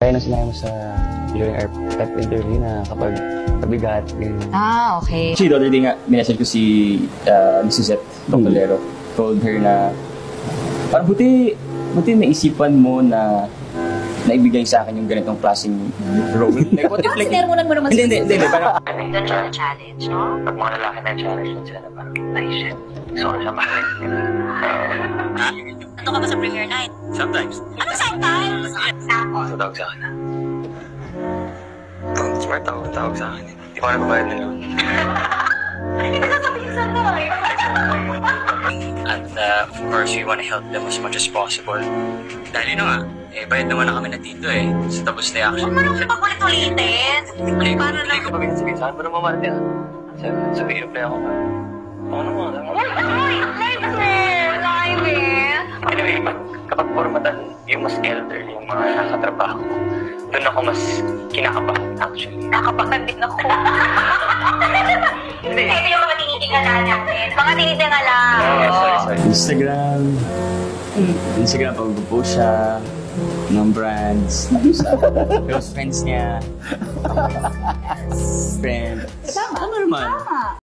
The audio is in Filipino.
Kaya na sinabi mo sa during our pet interview na kapag pabigat, ganyan. Ah, okay. Actually, the other day nga, minessage ko si Mrs. Tongolero. Told her na, parang buti naisipan mo na naibigay sa akin yung ganitong klaseng role. Like, what if like... Sinermonan mo naman Hindi, parang... Doon siya na challenge, no? Pag mga lalaki na challenge din sila na parang, ay shit, gusto ko na siya makinig. Ito ka ba sa premiere night? Sometimes. Ano sometimes? Gusto tawag sa akin na. Smart tawag sa akin. Hindi ko na babayad ng loan. Hindi ka sasabihin sa noy. And of course, we want to help them as much as possible. Dahil yun nga, bayad naman na kami na dito eh. So, tapos na yung action. Huwag mo naman pagulit-ulitin. Para lang. Hindi ko sabihin, saan mo naman mati ah? Sabi hirap na ako. Ako naman. Ay, Anyway, kapag formatan, yung mas elder, yung mga nakatrabaho ko, doon ako mas kinakabahan actually. Nakabahan din ako. Hindi. Ito yung mga tinitingala natin. Mga tinitingala. Sorry. Instagram, pag-post siya ng brands, sa close friends niya. Friend. Tama. Ano naman? Tama.